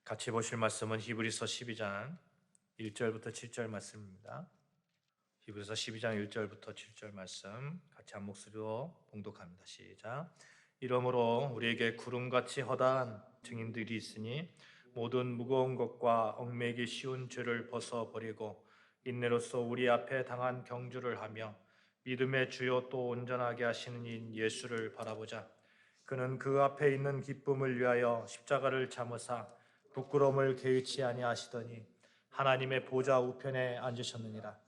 같이 보실 말씀은 히브리서 12장 1절부터 7절 말씀입니다. 히브리서 12장 1절부터 7절 말씀 같이 한 목소리로 봉독합니다. 시작. 이러므로 우리에게 구름같이 허다한 증인들이 있으니 모든 무거운 것과 얽매이기 쉬운 죄를 벗어버리고 인내로써 우리 앞에 당한 경주를 하며 믿음의 주요 또 온전하게 하시는 인 예수를 바라보자. 그는 그 앞에 있는 기쁨을 위하여 십자가를 참으사 부끄러움을 개의치 아니하시더니 하나님의 보좌 우편에 앉으셨느니라.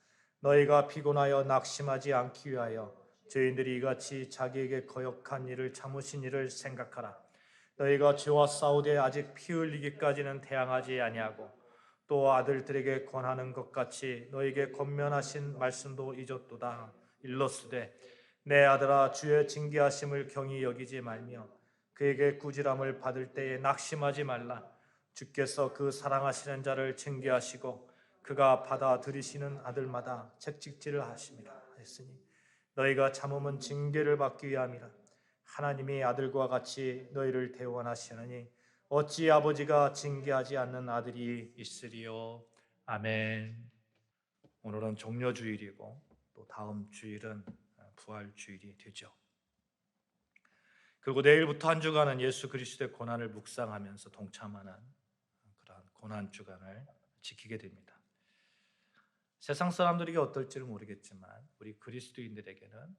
너희가 피곤하여 낙심하지 않기 위하여 죄인들이 이같이 자기에게 거역한 일을 참으신 일을 생각하라. 너희가 죄와 싸우되 아직 피 흘리기까지는 대항하지 아니하고 또 아들들에게 권하는 것 같이 너희에게 권면하신 말씀도 잊었도다. 일러스되 내 아들아 주의 징계하심을 경히 여기지 말며 그에게 꾸지람을 받을 때에 낙심하지 말라. 주께서 그 사랑하시는 자를 징계하시고 그가 받아들이시는 아들마다 책찍질을 하심이라 했으니 너희가 참음은 징계를 받기 위함이라. 하나님이 아들과 같이 너희를 대원하시느니 어찌 아버지가 징계하지 않는 아들이 있으리요. 아멘. 오늘은 종려주일이고 또 다음 주일은 부활주일이 되죠. 그리고 내일부터 한 주간은 예수 그리스도의 고난을 묵상하면서 동참하는 그런 고난 주간을 지키게 됩니다. 세상 사람들에게 어떨지는 모르겠지만 우리 그리스도인들에게는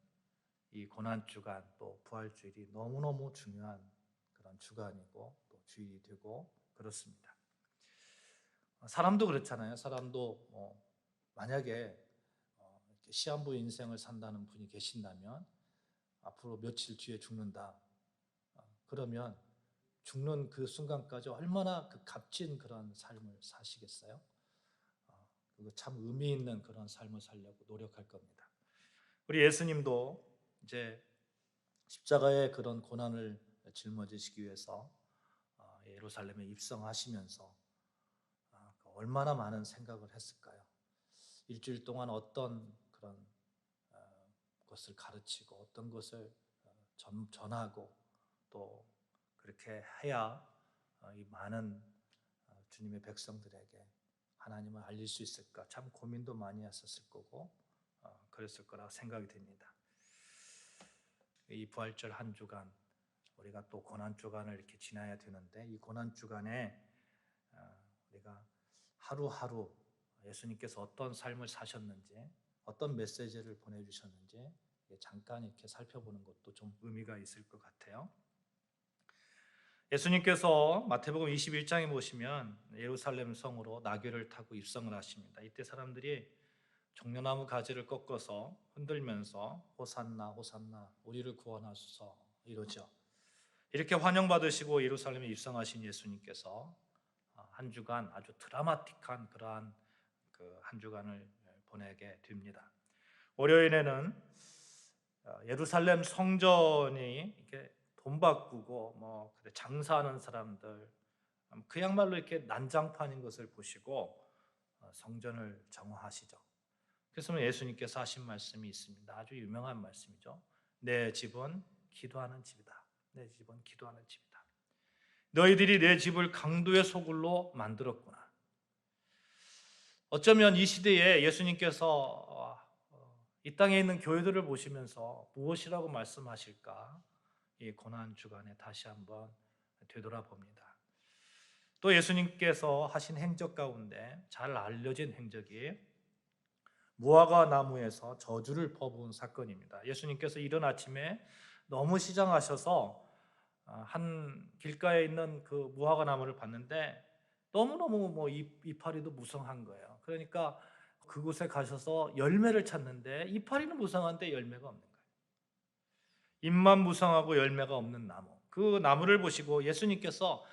이 고난 주간 또 부활 주일이 너무너무 중요한 그런 주간이고 또 주일이 되고 그렇습니다. 사람도 그렇잖아요. 사람도 만약에 이렇게 시한부 인생을 산다는 분이 계신다면 앞으로 며칠 뒤에 죽는다. 그러면 죽는 그 순간까지 얼마나 그 값진 그런 삶을 사시겠어요? 그리고 참 의미 있는 그런 삶을 살려고 노력할 겁니다. 우리 예수님도 이제 십자가의 그런 고난을 짊어지시기 위해서 예루살렘에 입성하시면서 얼마나 많은 생각을 했을까요? 일주일 동안 어떤 그런 것을 가르치고 어떤 것을 전하고 또 그렇게 해야 이 많은 주님의 백성들에게 하나님을 알릴 수 있을까? 참 고민도 많이 했었을 거고 그랬을 거라 생각이 됩니다. 이 부활절 한 주간 우리가 또 고난 주간을 이렇게 지나야 되는데 이 고난 주간에 우리가 하루하루 예수님께서 어떤 삶을 사셨는지 어떤 메시지를 보내주셨는지 잠깐 이렇게 살펴보는 것도 좀 의미가 있을 것 같아요. 예수님께서 마태복음 21장에 보시면 예루살렘 성으로 나귀를 타고 입성을 하십니다. 이때 사람들이 종려나무 가지를 꺾어서 흔들면서 호산나 호산나 우리를 구원하소서 이러죠. 이렇게 환영받으시고 예루살렘에 입성하신 예수님께서 한 주간 아주 드라마틱한 그러한 그 한 주간을 보내게 됩니다. 월요일에는 예루살렘 성전이 이렇게 돈 바꾸고 장사하는 사람들 그야말로 이렇게 난장판인 것을 보시고 성전을 정화하시죠. 그래서 예수님께서 하신 말씀이 있습니다. 아주 유명한 말씀이죠. 내 집은 기도하는 집이다. 내 집은 기도하는 집이다. 너희들이 내 집을 강도의 소굴로 만들었구나. 어쩌면 이 시대에 예수님께서 이 땅에 있는 교회들을 보시면서 무엇이라고 말씀하실까? 이 고난 주간에 다시 한번 되돌아봅니다. 또 예수님께서 하신 행적 가운데 잘 알려진 행적이 무화과 나무에서 저주를 퍼부은 사건입니다. 예수님께서 이른 아침에 너무 시장하셔서 한 길가에 있는 그 무화과 나무를 봤는데 너무너무 이파리도 무성한 거예요. 그러니까 그곳에 가셔서 열매를 찾는데 이파리는 무성한데 열매가 없는 거예요. 잎만 무성하고 열매가 없는 나무. 그 나무를 보시고 예수님께서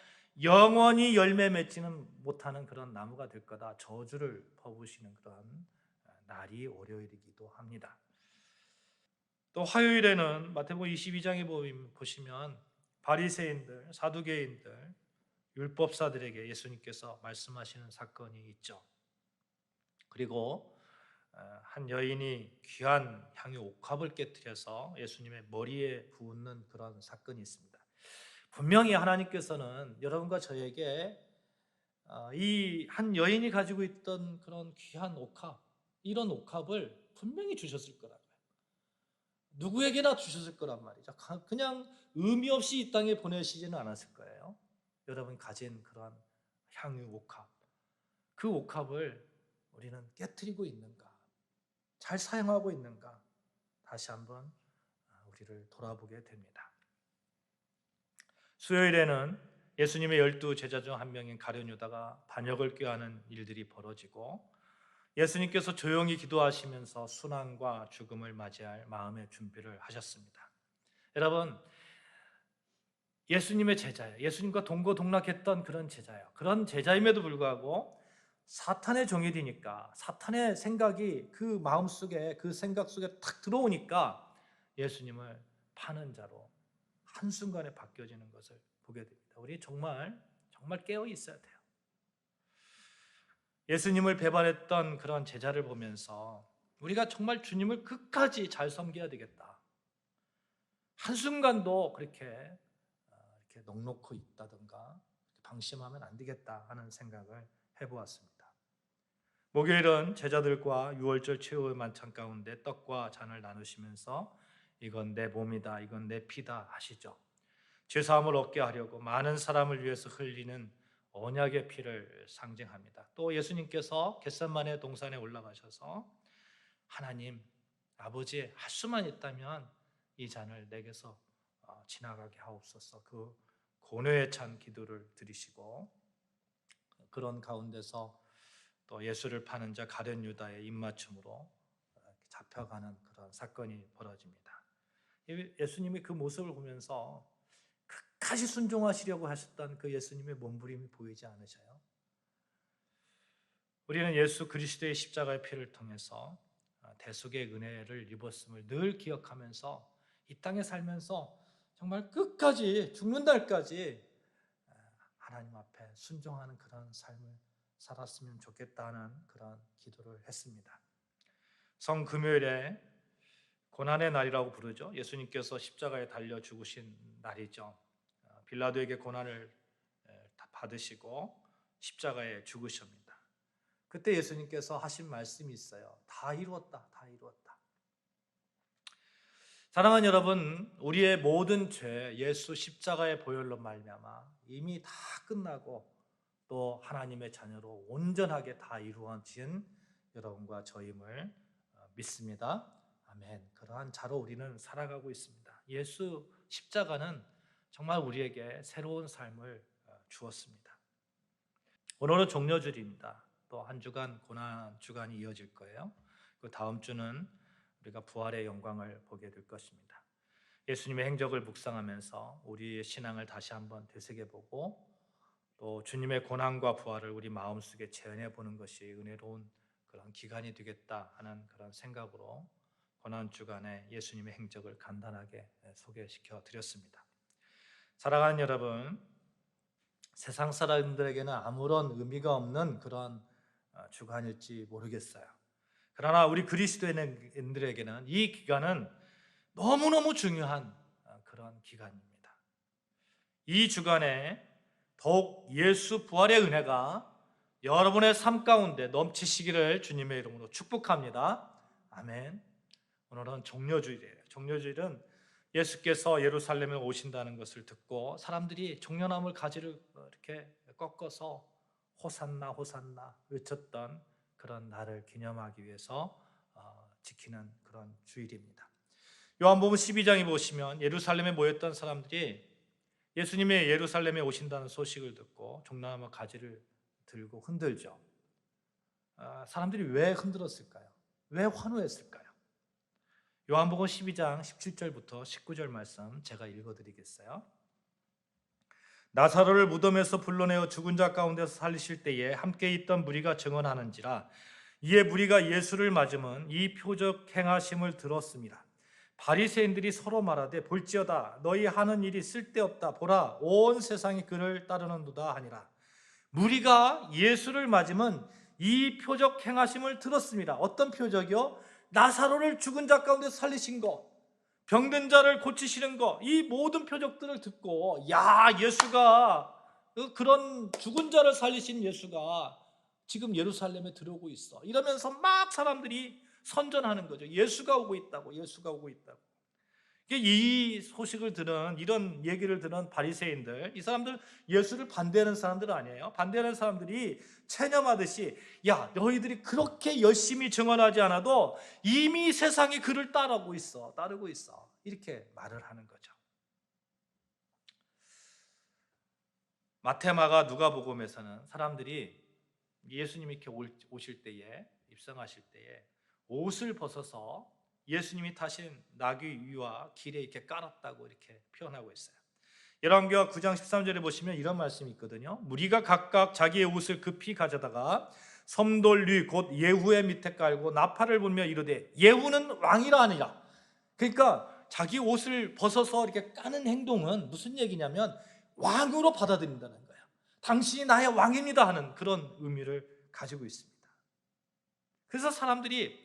영원히 열매 맺지는 못하는 그런 나무가 될 거다. 저주를 퍼부으시는 그런 날이 월요일이기도 합니다. 또 화요일에는 마태복음 22장에 보시면 바리새인들, 사두개인들, 율법사들에게 예수님께서 말씀하시는 사건이 있죠. 그리고 한 여인이 귀한 향유 옥합을 깨뜨려서 예수님의 머리에 부은 그런 사건이 있습니다. 분명히 하나님께서는 여러분과 저에게 이 한 여인이 가지고 있던 그런 귀한 옥합, 이런 옥합을 분명히 주셨을 거라고요. 누구에게나 주셨을 거란 말이죠. 그냥 의미 없이 이 땅에 보내시지는 않았을 거예요. 여러분 가진 그런 향유 옥합, 그 옥합을 우리는 깨트리고 있는가? 잘 사용하고 있는가? 다시 한번 우리를 돌아보게 됩니다. 수요일에는 예수님의 12 제자 중 한 명인 가룟 유다가 반역을 꾀하는 일들이 벌어지고 예수님께서 조용히 기도하시면서 순환과 죽음을 맞이할 마음의 준비를 하셨습니다. 여러분, 예수님의 제자예요. 예수님과 동고동락했던 그런 제자예요. 그런 제자임에도 불구하고 사탄의 종이 되니까, 사탄의 생각이 그 마음속에, 그 생각 속에 탁 들어오니까 예수님을 파는 자로 한순간에 바뀌어지는 것을 보게 됩니다. 우리 정말 깨어 있어야 돼요. 예수님을 배반했던 그런 제자를 보면서 우리가 정말 주님을 끝까지 잘 섬겨야 되겠다. 한순간도 그렇게 넉넉히 있다든가 방심하면 안 되겠다 하는 생각을 해보았습니다. 목요일은 제자들과 유월절 최후의 만찬 가운데 떡과 잔을 나누시면서 이건 내 몸이다, 이건 내 피다 하시죠. 죄사함을 얻게 하려고 많은 사람을 위해서 흘리는 언약의 피를 상징합니다. 또 예수님께서 겟세마네 동산에 올라가셔서 하나님, 아버지 할 수만 있다면 이 잔을 내게서 지나가게 하옵소서, 그 고뇌에 찬 기도를 드리시고, 그런 가운데서 또 예수를 파는 자 가룟 유다의 입맞춤으로 잡혀가는 그런 사건이 벌어집니다. 예수님이 그 모습을 보면서 끝까지 순종하시려고 하셨던 그 예수님의 몸부림이 보이지 않으셔요? 우리는 예수 그리스도의 십자가의 피를 통해서 대속의 은혜를 입었음을 늘 기억하면서 이 땅에 살면서 정말 끝까지 죽는 날까지 하나님 앞에 순종하는 그런 삶을 살았으면 좋겠다는 그런 기도를 했습니다. 성금요일에 고난의 날이라고 부르죠. 예수님께서 십자가에 달려 죽으신 날이죠. 빌라도에게 고난을 받으시고 십자가에 죽으십니다. 그때 예수님께서 하신 말씀이 있어요. 다 이루었다, 다 이루었다. 사랑하는 여러분, 우리의 모든 죄 예수 십자가의 보혈로 말미암아 이미 다 끝나고 또 하나님의 자녀로 온전하게 다 이루어진 여러분과 저임을 믿습니다. 아멘. 그러한 자로 우리는 살아가고 있습니다. 예수 십자가는 정말 우리에게 새로운 삶을 주었습니다. 오늘은 종료주일입니다. 또 한 주간 고난 주간이 이어질 거예요. 그 다음 주는 우리가 부활의 영광을 보게 될 것입니다. 예수님의 행적을 묵상하면서 우리의 신앙을 다시 한번 되새겨보고 또 주님의 고난과 부활을 우리 마음속에 재현해 보는 것이 은혜로운 그런 기간이 되겠다 하는 그런 생각으로 고난 주간에 예수님의 행적을 간단하게 소개시켜 드렸습니다. 사랑하는 여러분, 세상 사람들에게는 아무런 의미가 없는 그런 주간일지 모르겠어요. 그러나 우리 그리스도인들에게는 이 기간은 너무너무 중요한 그런 기간입니다. 이 주간에 더욱 예수 부활의 은혜가 여러분의 삶 가운데 넘치시기를 주님의 이름으로 축복합니다. 아멘. 오늘은 종려주일이에요. 종려주일은 예수께서 예루살렘에 오신다는 것을 듣고 사람들이 종려나무 가지를 이렇게 꺾어서 호산나 호산나 외쳤던 그런 날을 기념하기 위해서 지키는 그런 주일입니다. 요한복음 12장에 보시면 예루살렘에 모였던 사람들이 예수님의 예루살렘에 오신다는 소식을 듣고 종려나무 가지를 들고 흔들죠. 사람들이 왜 흔들었을까요? 왜 환호했을까요? 요한복음 12장 17절부터 19절 말씀 제가 읽어드리겠어요. 나사로를 무덤에서 불러내어 죽은 자 가운데서 살리실 때에 함께 있던 무리가 증언하는지라 이에 무리가 예수를 맞으면 이 표적 행하심을 들었습니다. 바리새인들이 서로 말하되 볼지어다 너희 하는 일이 쓸데없다 보라 온 세상이 그를 따르는도다 하니라. 무리가 예수를 맞으면 이 표적 행하심을 들었습니다. 어떤 표적이요? 나사로를 죽은 자 가운데 살리신 것, 병든 자를 고치시는 것, 이 모든 표적들을 듣고 야, 예수가 그런 죽은 자를 살리신 예수가 지금 예루살렘에 들어오고 있어. 이러면서 막 사람들이 선전하는 거죠. 예수가 오고 있다고, 예수가 오고 있다고. 이 소식을 들은, 이런 얘기를 들은 바리새인들, 이 사람들 예수를 반대하는 사람들은 아니에요. 반대하는 사람들이 체념하듯이, 야, 너희들이 그렇게 열심히 증언하지 않아도 이미 세상이 그를 따르고 있어, 이렇게 말을 하는 거죠. 마태마가 누가복음에서는 사람들이 예수님이 이렇게 오실 때에, 입성하실 때에 옷을 벗어서 예수님이 타신 나귀 위와 길에 이렇게 깔았다고 이렇게 표현하고 있어요. 열왕기하 9장 13절에 보시면 이런 말씀이 있거든요. 무리가 각각 자기의 옷을 급히 가져다가 섬돌리 곧 예후의 밑에 깔고 나팔을 불며 이르되 예후는 왕이라 하니라. 그러니까 자기 옷을 벗어서 이렇게 까는 행동은 무슨 얘기냐면 왕으로 받아들인다는 거예요. 당신이 나의 왕입니다 하는 그런 의미를 가지고 있습니다. 그래서 사람들이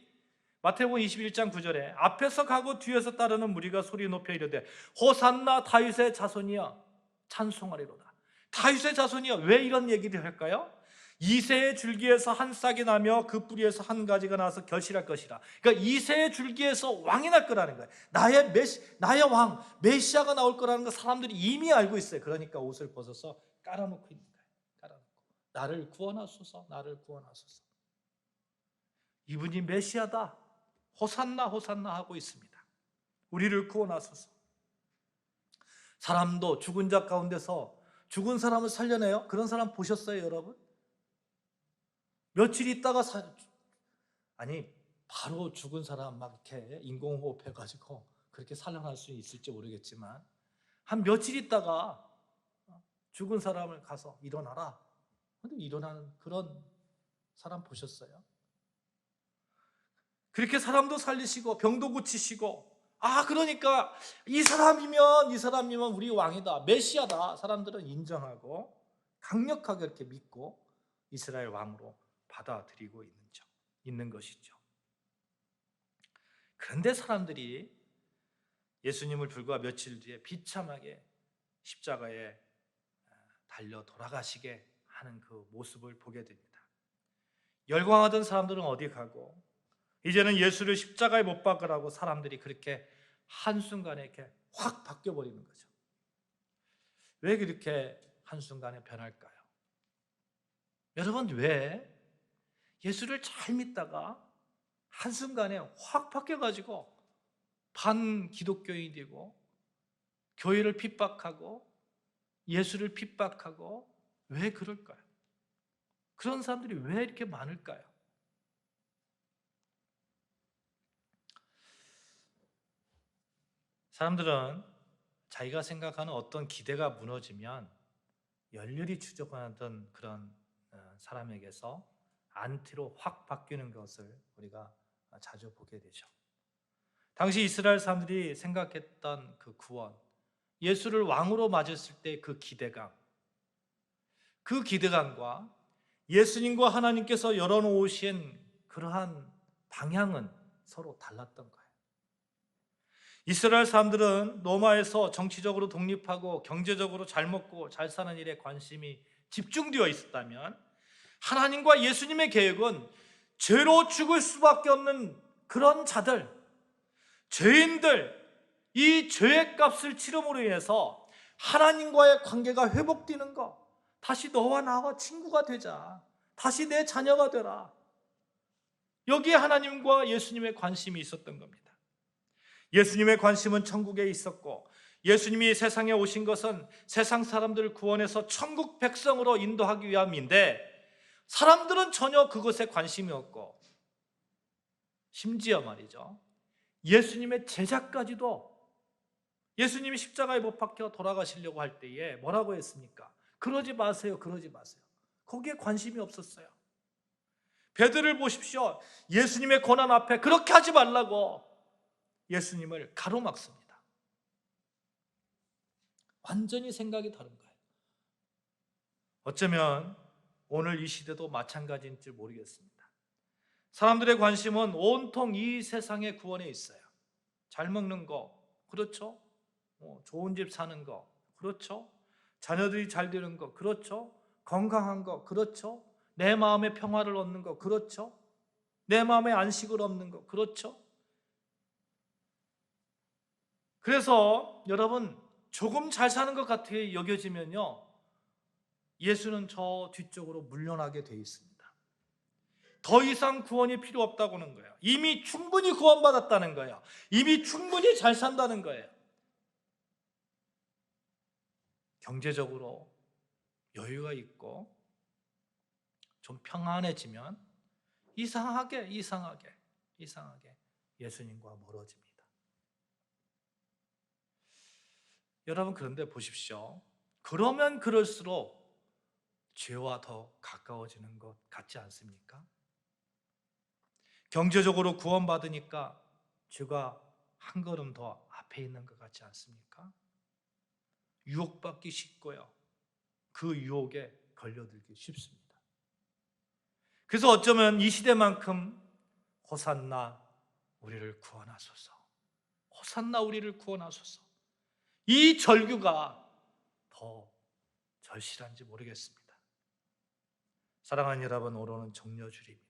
마태복음 21장 9절에 앞에서 가고 뒤에서 따르는 무리가 소리 높여 이르되 호산나 다윗의 자손이여 찬송하리로다. 다윗의 자손이여, 왜 이런 얘기를 할까요? 이새의 줄기에서 한 싹이 나며 그 뿌리에서 한 가지가 나서 결실할 것이라. 그러니까 이새의 줄기에서 왕이 날 거라는 거예요. 나의 왕 메시아가 나올 거라는 거 사람들이 이미 알고 있어요. 그러니까 옷을 벗어서 깔아놓고 있는 거예요. 깔아놓고 나를 구원하소서, 나를 구원하소서. 이분이 메시아다, 호산나 호산나 하고 있습니다. 우리를 구원하소서. 사람도 죽은 자 가운데서 죽은 사람을 살려내요? 그런 사람 보셨어요, 여러분? 며칠 있다가 바로 죽은 사람 막 이렇게 인공호흡 해가지고 그렇게 살려낼 수 있을지 모르겠지만 한 며칠 있다가 죽은 사람을 가서 일어나라. 근데 일어나는 그런 사람 보셨어요? 그렇게 사람도 살리시고 병도 고치시고, 그러니까 이 사람이면 우리 왕이다, 메시아다, 사람들은 인정하고 강력하게 이렇게 믿고 이스라엘 왕으로 받아들이고 있는 것이죠. 그런데 사람들이 예수님을 불과 며칠 뒤에 비참하게 십자가에 달려 돌아가시게 하는 그 모습을 보게 됩니다. 열광하던 사람들은 어디 가고 이제는 예수를 십자가에 못 박으라고 사람들이 그렇게 한순간에 이렇게 확 바뀌어버리는 거죠. 왜 그렇게 한순간에 변할까요? 여러분, 왜 예수를 잘 믿다가 한순간에 확 바뀌어가지고 반기독교인이 되고 교회를 핍박하고 예수를 핍박하고, 왜 그럴까요? 그런 사람들이 왜 이렇게 많을까요? 사람들은 자기가 생각하는 어떤 기대가 무너지면 열렬히 추종하던 그런 사람에게서 안티로 확 바뀌는 것을 우리가 자주 보게 되죠. 당시 이스라엘 사람들이 생각했던 그 구원, 예수를 왕으로 맞았을 때 그 기대감과 예수님과 하나님께서 열어놓으신 그러한 방향은 서로 달랐던 거예요. 이스라엘 사람들은 로마에서 정치적으로 독립하고 경제적으로 잘 먹고 잘 사는 일에 관심이 집중되어 있었다면, 하나님과 예수님의 계획은 죄로 죽을 수밖에 없는 그런 자들, 죄인들, 이 죄의 값을 치름으로 인해서 하나님과의 관계가 회복되는 것, 다시 너와 나와 친구가 되자, 다시 내 자녀가 되라, 여기에 하나님과 예수님의 관심이 있었던 겁니다. 예수님의 관심은 천국에 있었고, 예수님이 세상에 오신 것은 세상 사람들을 구원해서 천국 백성으로 인도하기 위함인데, 사람들은 전혀 그것에 관심이 없고, 심지어 말이죠, 예수님의 제자까지도 예수님이 십자가에 못 박혀 돌아가시려고 할 때에 뭐라고 했습니까? 그러지 마세요, 그러지 마세요. 거기에 관심이 없었어요. 베드로를 보십시오. 예수님의 고난 앞에 그렇게 하지 말라고 예수님을 가로막습니다. 완전히 생각이 다른 거예요. 어쩌면 오늘 이 시대도 마찬가지인지 모르겠습니다. 사람들의 관심은 온통 이 세상의 구원에 있어요. 잘 먹는 거, 그렇죠? 좋은 집 사는 거, 그렇죠? 자녀들이 잘 되는 거, 그렇죠. 건강한 거, 그렇죠. 내 마음의 평화를 얻는 거, 그렇죠. 내 마음의 안식을 얻는 거, 그렇죠. 그래서 여러분, 조금 잘 사는 것 같아 여겨지면요, 예수는 저 뒤쪽으로 물러나게 돼 있습니다. 더 이상 구원이 필요 없다고는 거예요. 이미 충분히 구원받았다는 거예요. 이미 충분히 잘 산다는 거예요. 경제적으로 여유가 있고 좀 평안해지면 이상하게 예수님과 멀어집니다. 여러분, 그런데 보십시오. 그러면 그럴수록 죄와 더 가까워지는 것 같지 않습니까? 경제적으로 구원받으니까 죄가 한 걸음 더 앞에 있는 것 같지 않습니까? 유혹받기 쉽고요. 그 유혹에 걸려들기 쉽습니다. 그래서 어쩌면 이 시대만큼 호산나 우리를 구원하소서, 호산나 우리를 구원하소서, 이 절규가 더 절실한지 모르겠습니다. 사랑하는 여러분, 오늘은 종려주일입니다.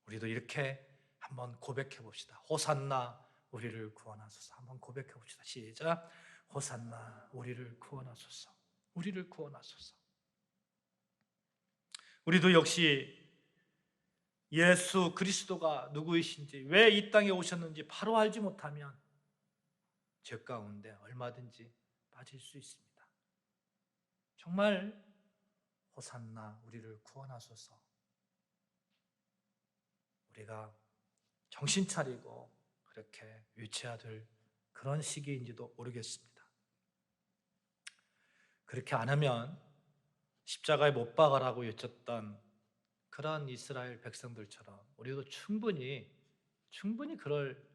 우리도 이렇게 한번 고백해 봅시다. 호산나 우리를 구원하소서. 한번 고백해 봅시다. 시작. 호산나 우리를 구원하소서. 우리를 구원하소서. 우리도 역시 예수 그리스도가 누구이신지, 왜 이 땅에 오셨는지 바로 알지 못하면 죄 가운데 얼마든지 빠질 수 있습니다. 정말 호산나 우리를 구원하소서. 우리가 정신 차리고 그렇게 외쳐야 될 그런 시기인지도 모르겠습니다. 그렇게 안 하면 십자가에 못 박아라고 외쳤던 그런 이스라엘 백성들처럼 우리도 충분히 그럴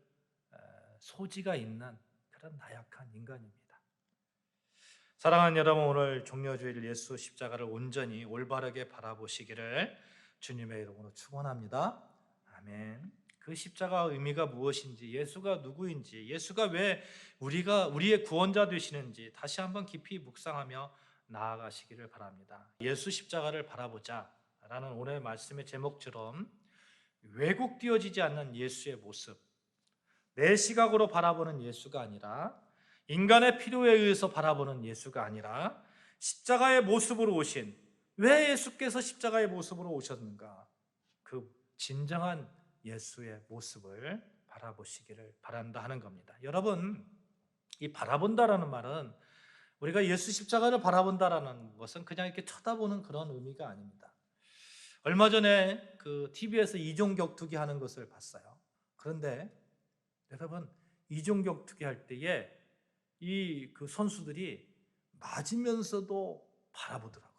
소지가 있는 그런 나약한 인간입니다. 사랑하는 여러분, 오늘 종려주일 예수 십자가를 온전히 올바르게 바라보시기를 주님의 이름으로 축원합니다. 아멘. 그 십자가의 의미가 무엇인지, 예수가 누구인지, 예수가 왜 우리의 구원자 되시는지 다시 한번 깊이 묵상하며 나아가시기를 바랍니다. 예수 십자가를 바라보자 라는 오늘 말씀의 제목처럼 왜곡되어지지 않는 예수의 모습, 내 시각으로 바라보는 예수가 아니라, 인간의 필요에 의해서 바라보는 예수가 아니라 십자가의 모습으로 오신, 왜 예수께서 십자가의 모습으로 오셨는가, 그 진정한 예수의 모습을 바라보시기를 바란다 하는 겁니다. 여러분, 이 바라본다라는 말은, 우리가 예수 십자가를 바라본다라는 것은 그냥 이렇게 쳐다보는 그런 의미가 아닙니다. 얼마 전에 그 TV에서 이종격투기 하는 것을 봤어요. 그런데 여러분, 이종격투기 할 때에 그 선수들이 맞으면서도 바라보더라고요.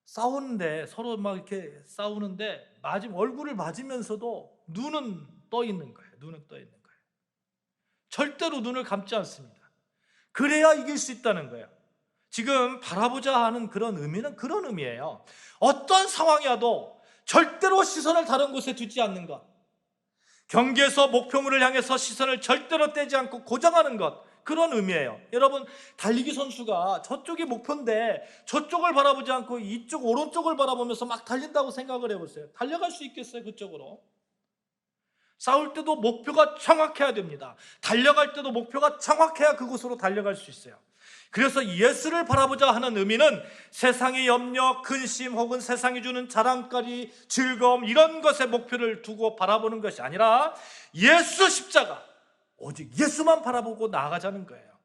싸우는데, 서로 막 이렇게 싸우는데 얼굴을 맞으면서도 눈은 떠 있는 거예요. 절대로 눈을 감지 않습니다. 그래야 이길 수 있다는 거예요. 지금 바라보자 하는 그런 의미는 그런 의미예요. 어떤 상황이어도 절대로 시선을 다른 곳에 두지 않는 것, 경기에서 목표물을 향해서 시선을 절대로 떼지 않고 고정하는 것, 그런 의미예요. 여러분, 달리기 선수가 저쪽이 목표인데 저쪽을 바라보지 않고 이쪽 오른쪽을 바라보면서 막 달린다고 생각을 해보세요. 달려갈 수 있겠어요? 그쪽으로? 싸울 때도 목표가 정확해야 됩니다. 달려갈 때도 목표가 정확해야 그곳으로 달려갈 수 있어요. 그래서 예수를 바라보자 하는 의미는 세상의 염려, 근심 혹은 세상이 주는 자랑거리, 즐거움, 이런 것에 목표를 두고 바라보는 것이 아니라 예수 십자가, 오직 예수만 바라보고 나아가자는 거예요.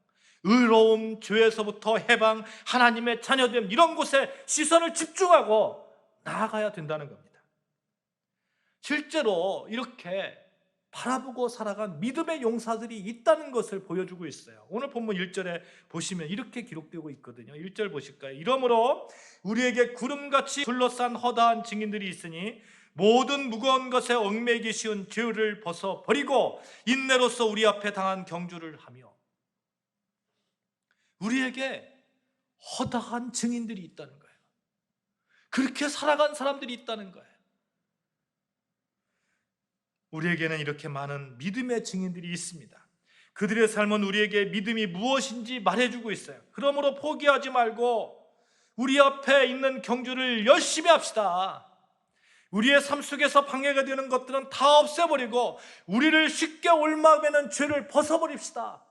의로움, 죄에서부터 해방, 하나님의 자녀됨, 이런 곳에 시선을 집중하고 나아가야 된다는 겁니다. 실제로 이렇게 바라보고 살아간 믿음의 용사들이 있다는 것을 보여주고 있어요. 오늘 본문 1절에 보시면 이렇게 기록되고 있거든요. 1절 보실까요? 이러므로 우리에게 구름같이 둘러싼 허다한 증인들이 있으니 모든 무거운 것에 얽매이기 쉬운 죄를 벗어버리고 인내로서 우리 앞에 당한 경주를 하며, 우리에게 허다한 증인들이 있다는 거예요. 그렇게 살아간 사람들이 있다는 거예요. 우리에게는 이렇게 많은 믿음의 증인들이 있습니다. 그들의 삶은 우리에게 믿음이 무엇인지 말해주고 있어요. 그러므로 포기하지 말고 우리 앞에 있는 경주를 열심히 합시다. 우리의 삶 속에서 방해가 되는 것들은 다 없애버리고 우리를 쉽게 옳마매는 죄를 벗어버립시다.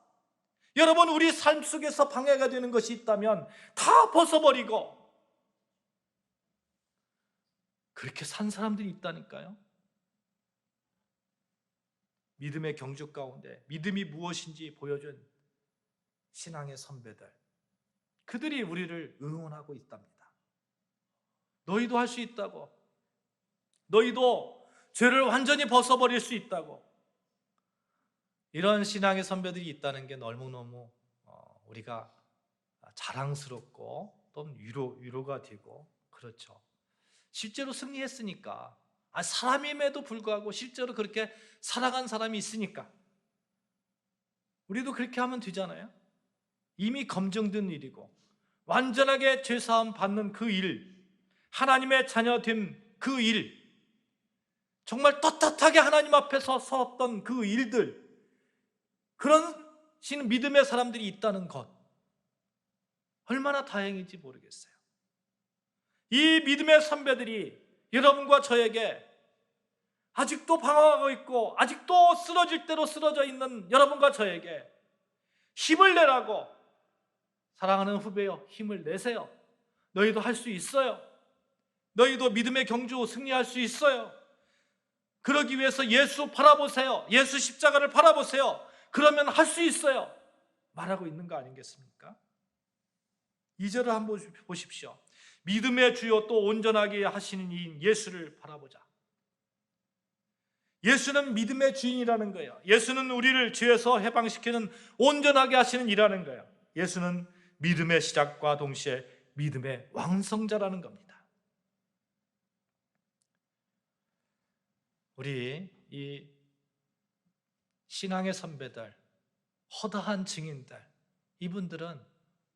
여러분, 우리 삶 속에서 방해가 되는 것이 있다면 다 벗어버리고, 그렇게 산 사람들이 있다니까요. 믿음의 경주 가운데 믿음이 무엇인지 보여준 신앙의 선배들, 그들이 우리를 응원하고 있답니다. 너희도 할 수 있다고, 너희도 죄를 완전히 벗어버릴 수 있다고. 이런 신앙의 선배들이 있다는 게 너무너무 우리가 자랑스럽고 또 위로가 되고, 그렇죠. 실제로 승리했으니까, 사람임에도 불구하고 실제로 그렇게 살아간 사람이 있으니까 우리도 그렇게 하면 되잖아요. 이미 검증된 일이고 완전하게 죄사함 받는 그 일, 하나님의 자녀됨 그 일, 정말 떳떳하게 하나님 앞에서 섰던 그 일들, 그런 믿음의 사람들이 있다는 것, 얼마나 다행인지 모르겠어요. 이 믿음의 선배들이 여러분과 저에게 아직도 방황하고 있고 아직도 쓰러질 대로 쓰러져 있는 여러분과 저에게 힘을 내라고, 사랑하는 후배여, 힘을 내세요. 너희도 할 수 있어요. 너희도 믿음의 경주 승리할 수 있어요. 그러기 위해서 예수 바라보세요. 예수 십자가를 바라보세요. 그러면 할 수 있어요. 말하고 있는 거 아니겠습니까? 2절을 한번 보십시오. 믿음의 주요 또 온전하게 하시는 이인 예수를 바라보자. 예수는 믿음의 주인이라는 거예요. 예수는 우리를 죄에서 해방시키는 온전하게 하시는 이라는 거예요. 예수는 믿음의 시작과 동시에 믿음의 왕성자라는 겁니다. 우리 이 신앙의 선배들, 허다한 증인들, 이분들은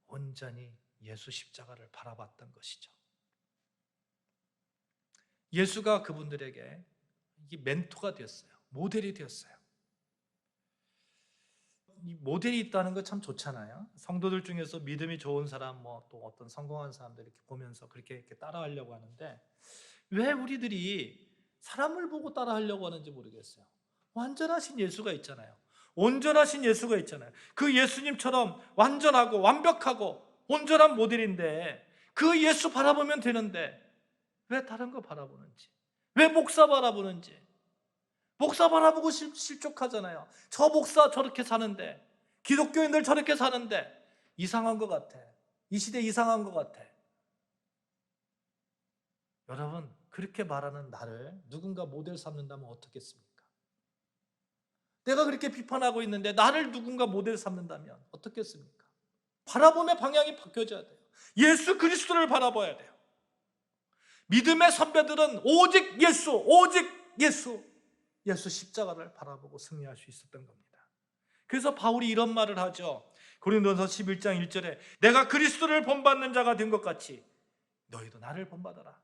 온전히 예수 십자가를 바라봤던 것이죠. 예수가 그분들에게 이 멘토가 되었어요. 모델이 되었어요. 이 모델이 있다는 거 참 좋잖아요. 성도들 중에서 믿음이 좋은 사람, 또 어떤 성공한 사람들 이렇게 보면서 그렇게 따라하려고 하는데, 왜 우리들이 사람을 보고 따라하려고 하는지 모르겠어요. 완전하신 예수가 있잖아요. 온전하신 예수가 있잖아요. 그 예수님처럼 완전하고 완벽하고 온전한 모델인데 그 예수 바라보면 되는데 왜 다른 거 바라보는지, 왜 목사 바라보는지. 목사 바라보고 실족하잖아요. 저 목사 저렇게 사는데, 기독교인들 저렇게 사는데 이상한 것 같아. 이 시대 이상한 것 같아. 여러분, 그렇게 말하는 나를 누군가 모델 삼는다면 어떻겠습니까? 내가 그렇게 비판하고 있는데 나를 누군가 모델 삼는다면 어떻겠습니까? 바라봄의 방향이 바뀌어져야 돼요. 예수 그리스도를 바라봐야 돼요. 믿음의 선배들은 오직 예수, 오직 예수, 예수 십자가를 바라보고 승리할 수 있었던 겁니다. 그래서 바울이 이런 말을 하죠. 고린도전서 11장 1절에 내가 그리스도를 본받는 자가 된 것 같이 너희도 나를 본받아라.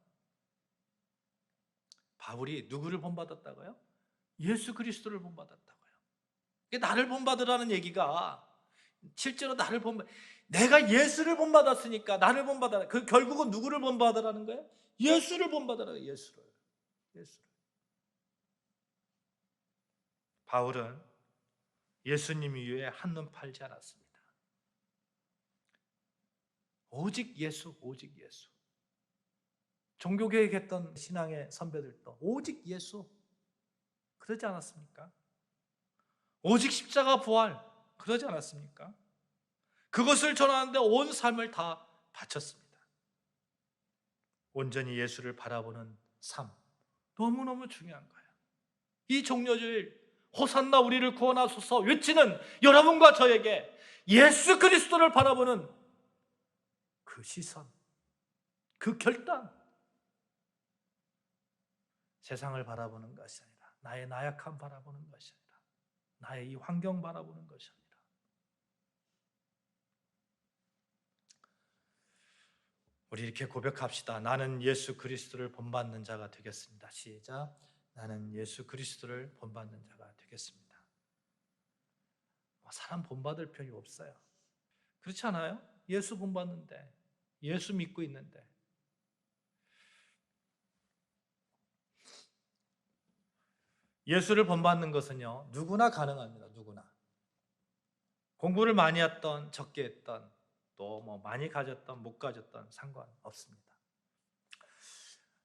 바울이 누구를 본받았다고요? 예수 그리스도를 본받았다고요. 나를 본받으라는 얘기가 실제로 나를 본받, 내가 예수를 본받았으니까 나를 본받아라. 그 결국은 누구를 본받으라는 거예요? 예수를 본받으라. 예수를. 바울은 예수님 위에 한눈 팔지 않았습니다. 오직 예수, 오직 예수. 종교개혁했던 신앙의 선배들도 오직 예수, 그러지 않았습니까? 오직 십자가 부활, 그러지 않았습니까? 그것을 전하는데 온 삶을 다 바쳤습니다. 온전히 예수를 바라보는 삶, 너무너무 중요한 거예요. 이 종려주일 호산나 우리를 구원하소서 외치는 여러분과 저에게 예수 그리스도를 바라보는 그 시선, 그 결단, 세상을 바라보는 것이 아니라, 나의 나약함 바라보는 것이 아니라, 나의 이 환경 바라보는 것이 아니라, 우리 이렇게 고백합시다. 나는 예수 그리스도를 본받는 자가 되겠습니다. 시작. 나는 예수 그리스도를 본받는 자가 되겠습니다. 사람 본받을 필요 없어요. 그렇지 않아요? 예수 본받는데, 예수 믿고 있는데. 예수를 본받는 것은요, 누구나 가능합니다. 누구나. 공부를 많이 했던, 적게 했던, 또 뭐 많이 가졌던, 못 가졌던 상관없습니다.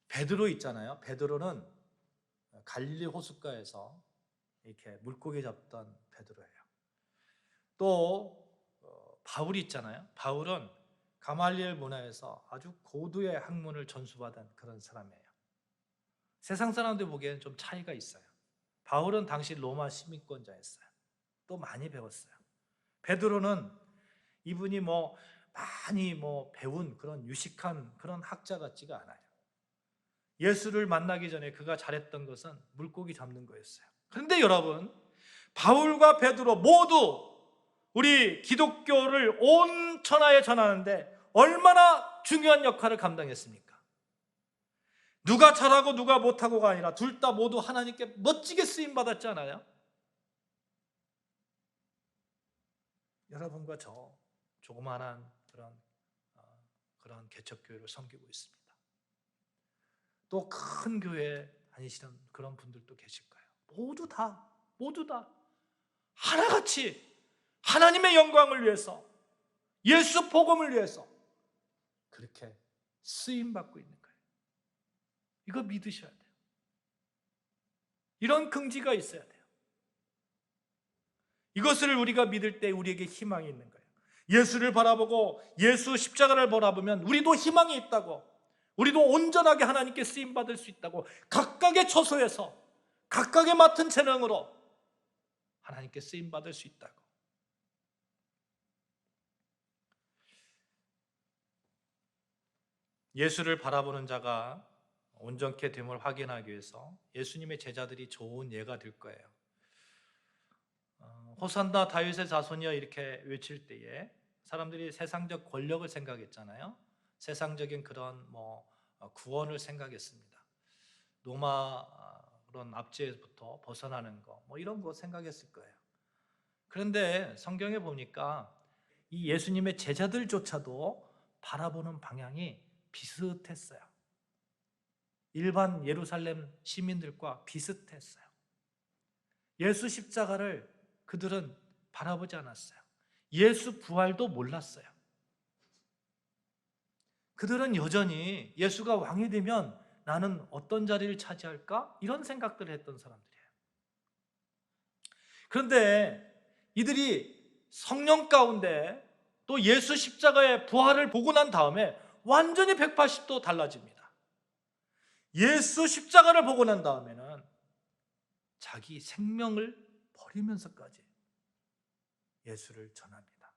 베드로 있잖아요. 베드로는 갈릴리 호숫가에서 이렇게 물고기 잡던 베드로예요. 또 바울이 있잖아요. 바울은 가말리엘 문화에서 아주 고도의 학문을 전수받은 그런 사람이에요. 세상 사람들 보기에는 좀 차이가 있어요. 바울은 당시 로마 시민권자였어요. 또 많이 배웠어요. 베드로는 이분이 많이 배운 그런 유식한 그런 학자 같지가 않아요. 예수를 만나기 전에 그가 잘했던 것은 물고기 잡는 거였어요. 그런데 여러분, 바울과 베드로 모두 우리 기독교를 온 천하에 전하는데 얼마나 중요한 역할을 감당했습니까? 누가 잘하고 누가 못하고가 아니라 둘 다 모두 하나님께 멋지게 쓰임받았잖아요. 여러분과 저 조그마한 그런 개척교회를 섬기고 있습니다. 또 큰 교회에 다니시는 그런 분들도 계실 거예요. 모두 다 하나같이 하나님의 영광을 위해서, 예수 복음을 위해서 그렇게 쓰임받고 있는 거예요. 이거 믿으셔야 돼요. 이런 긍지가 있어야 돼요. 이것을 우리가 믿을 때 우리에게 희망이 있는 거예요. 예수를 바라보고 예수 십자가를 바라보면 우리도 희망이 있다고, 우리도 온전하게 하나님께 쓰임받을 수 있다고, 각각의 처소에서 각각의 맡은 재능으로 하나님께 쓰임받을 수 있다고. 예수를 바라보는 자가 온전케 됨을 확인하기 위해서 예수님의 제자들이 좋은 예가 될 거예요. 호산나 다윗의 자손이여 이렇게 외칠 때에 사람들이 세상적 권력을 생각했잖아요. 세상적인 그런 구원을 생각했습니다. 로마 그런 압제부터 벗어나는 거 이런 거 생각했을 거예요. 그런데 성경에 보니까 이 예수님의 제자들조차도 바라보는 방향이 비슷했어요. 일반 예루살렘 시민들과 비슷했어요. 예수 십자가를 그들은 바라보지 않았어요. 예수 부활도 몰랐어요. 그들은 여전히 예수가 왕이 되면 나는 어떤 자리를 차지할까? 이런 생각들을 했던 사람들이에요. 그런데 이들이 성령 가운데 또 예수 십자가의 부활을 보고 난 다음에 완전히 180도 달라집니다. 예수 십자가를 보고 난 다음에는 자기 생명을 버리면서까지 예수를 전합니다.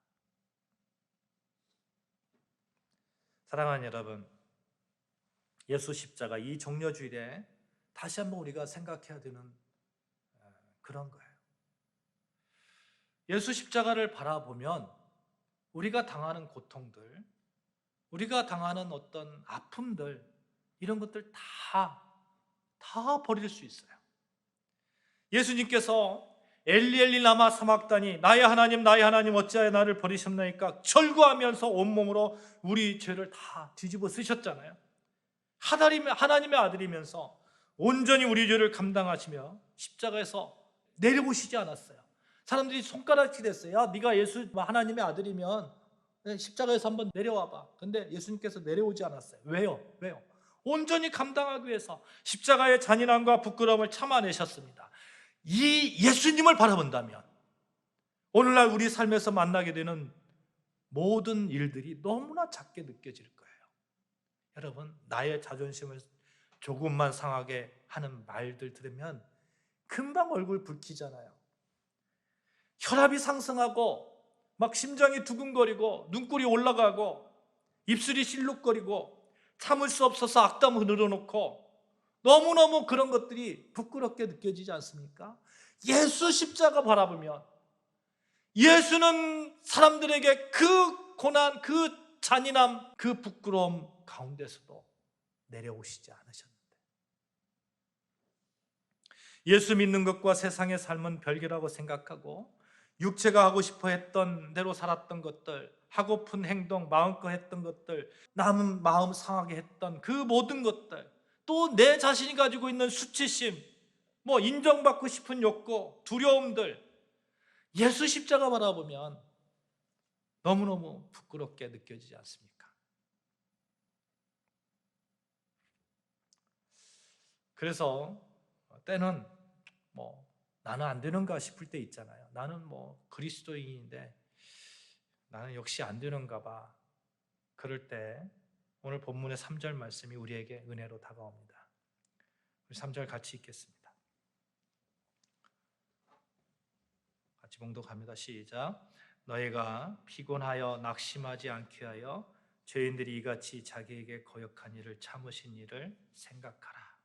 사랑하는 여러분, 예수 십자가 이 종려주일에 다시 한번 우리가 생각해야 되는 그런 거예요. 예수 십자가를 바라보면 우리가 당하는 고통들, 우리가 당하는 어떤 아픔들, 이런 것들 다 버릴 수 있어요. 예수님께서 엘리 엘리 라마 사막다니 나의 하나님 어찌하여 나를 버리셨나이까 절구하면서 온몸으로 우리 죄를 다 뒤집어 쓰셨잖아요. 하나님의 아들이면서 온전히 우리 죄를 감당하시며 십자가에서 내려오시지 않았어요. 사람들이 손가락질 했어요. 야, 네가 예수 하나님의 아들이면 십자가에서 한번 내려와봐. 근데 예수님께서 내려오지 않았어요. 왜요? 온전히 감당하기 위해서 십자가의 잔인함과 부끄러움을 참아내셨습니다. 이 예수님을 바라본다면 오늘날 우리 삶에서 만나게 되는 모든 일들이 너무나 작게 느껴질 거예요. 여러분, 나의 자존심을 조금만 상하게 하는 말들 들으면 금방 얼굴 붉히잖아요. 혈압이 상승하고 막 심장이 두근거리고 눈꼬리 올라가고 입술이 실룩거리고 참을 수 없어서 악담을 늘어놓고 너무너무 그런 것들이 부끄럽게 느껴지지 않습니까? 예수 십자가 바라보면 예수는 사람들에게 그 고난, 그 잔인함, 그 부끄러움 가운데서도 내려오시지 않으셨는데, 예수 믿는 것과 세상의 삶은 별개라고 생각하고 육체가 하고 싶어 했던 대로 살았던 것들, 하고픈 행동, 마음껏 했던 것들, 남은 마음 상하게 했던 그 모든 것들, 또 내 자신이 가지고 있는 수치심, 인정받고 싶은 욕구, 두려움들, 예수 십자가 바라보면 너무너무 부끄럽게 느껴지지 않습니까? 그래서 때는 나는 안 되는가 싶을 때 있잖아요. 나는 그리스도인인데 나는 역시 안 되는가 봐. 그럴 때 오늘 본문의 3절 말씀이 우리에게 은혜로 다가옵니다. 우리 3절 같이 읽겠습니다. 같이 봉독합니다. 시작. 너희가 피곤하여 낙심하지 않게 하여 죄인들이 이같이 자기에게 거역한 일을 참으신 일을 생각하라.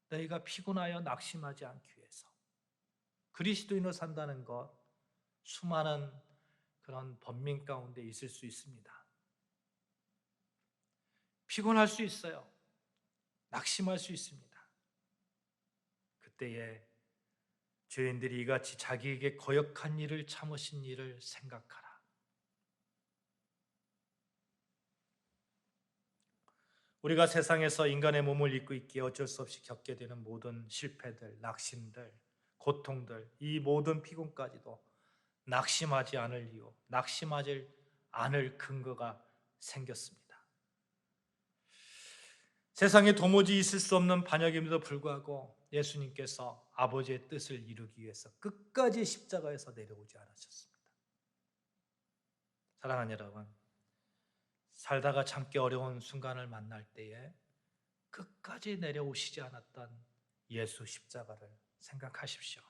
너희가 피곤하여 낙심하지 않기 위해서. 그리스도인으로 산다는 것, 수많은 그런 번민 가운데 있을 수 있습니다. 피곤할 수 있어요. 낙심할 수 있습니다. 그때에 죄인들이 이같이 자기에게 거역한 일을 참으신 일을 생각하라. 우리가 세상에서 인간의 몸을 입고 있기에 어쩔 수 없이 겪게 되는 모든 실패들, 낙심들, 고통들, 이 모든 피곤까지도 낙심하지 않을 이유, 낙심하지 않을 근거가 생겼습니다. 세상에 도무지 있을 수 없는 반역임에도 불구하고 예수님께서 아버지의 뜻을 이루기 위해서 끝까지 십자가에서 내려오지 않으셨습니다. 사랑하는 여러분, 살다가 참기 어려운 순간을 만날 때에 끝까지 내려오시지 않았던 예수 십자가를 생각하십시오.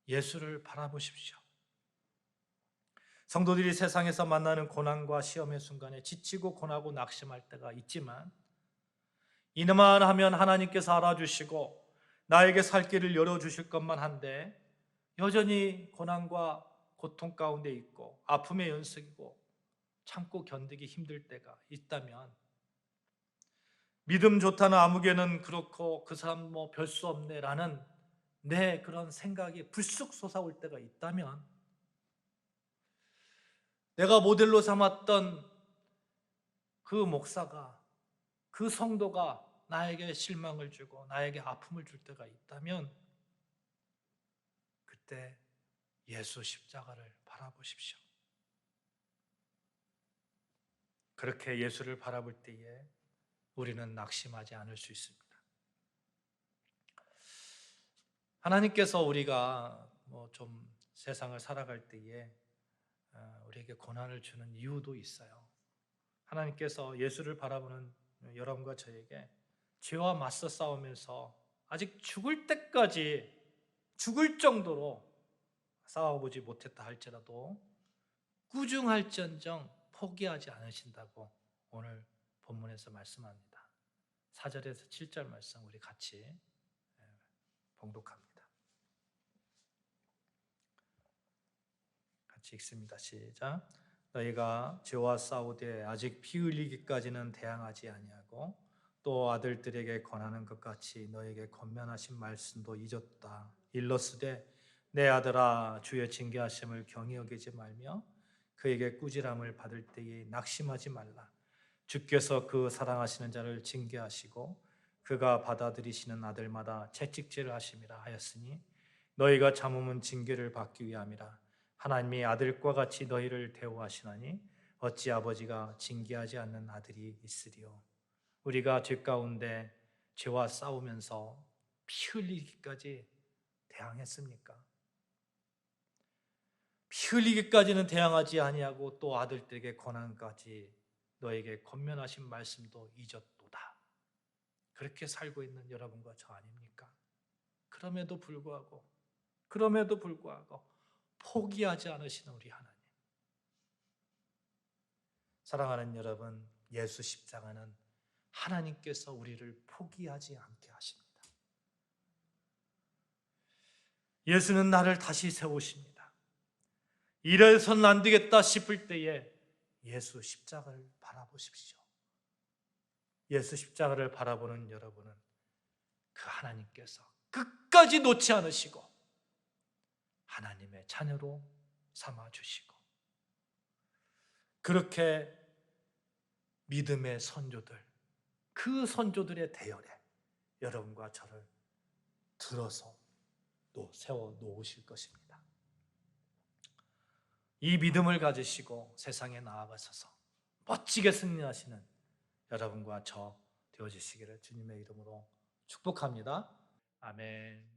예수를 바라보십시오. 성도들이 세상에서 만나는 고난과 시험의 순간에 지치고 고나고 낙심할 때가 있지만 이만 하면 하나님께서 알아주시고 나에게 살 길을 열어주실 것만 한데 여전히 고난과 고통 가운데 있고 아픔의 연속이고 참고 견디기 힘들 때가 있다면 믿음 좋다는 아무개는 그렇고 그 사람 별 수 없네 라는 내 그런 생각이 불쑥 솟아올 때가 있다면 내가 모델로 삼았던 그 목사가 그 성도가 나에게 실망을 주고 나에게 아픔을 줄 때가 있다면 그때 예수 십자가를 바라보십시오. 그렇게 예수를 바라볼 때에 우리는 낙심하지 않을 수 있습니다. 하나님께서 우리가 좀 세상을 살아갈 때에 우리에게 고난을 주는 이유도 있어요. 하나님께서 예수를 바라보는 여러분과 저에게 죄와 맞서 싸우면서 아직 죽을 때까지 죽을 정도로 싸워보지 못했다 할지라도 꾸중할지언정 포기하지 않으신다고 오늘 본문에서 말씀합니다. 4절에서 7절 말씀 우리 같이 봉독합니다. 같이 읽습니다. 시작. 너희가 죄와 싸우되 아직 피 흘리기까지는 대항하지 아니하고 또 아들들에게 권하는 것 같이 너에게 권면하신 말씀도 잊었다. 일러스되 내 아들아 주의 징계하심을 경히 여기지 말며 그에게 꾸지람을 받을 때에 낙심하지 말라. 주께서 그 사랑하시는 자를 징계하시고 그가 받아들이시는 아들마다 채찍질을 하심이라 하였으니 너희가 참음은 징계를 받기 위함이라. 하나님이 아들과 같이 너희를 대우하시나니 어찌 아버지가 징계하지 않는 아들이 있으리요. 우리가 죄 가운데 죄와 싸우면서 피 흘리기까지 대항했습니까? 피 흘리기까지는 대항하지 아니하고 또 아들들에게 권한까지 너에게 권면하신 말씀도 잊었도다. 그렇게 살고 있는 여러분과 저 아닙니까? 그럼에도 불구하고 포기하지 않으시는 우리 하나님. 사랑하는 여러분, 예수 십자가는 하나님께서 우리를 포기하지 않게 하십니다. 예수는 나를 다시 세우십니다. 이래서는 안 되겠다 싶을 때에 예수 십자가를 바라보십시오. 예수 십자가를 바라보는 여러분은 그 하나님께서 끝까지 놓지 않으시고 하나님의 자녀로 삼아 주시고, 그렇게 믿음의 선조들, 그 선조들의 대열에 여러분과 저를 들어서 또 세워 놓으실 것입니다. 이 믿음을 가지시고 세상에 나아가셔서 멋지게 승리하시는 여러분과 저 되어지시기를 주님의 이름으로 축복합니다. 아멘.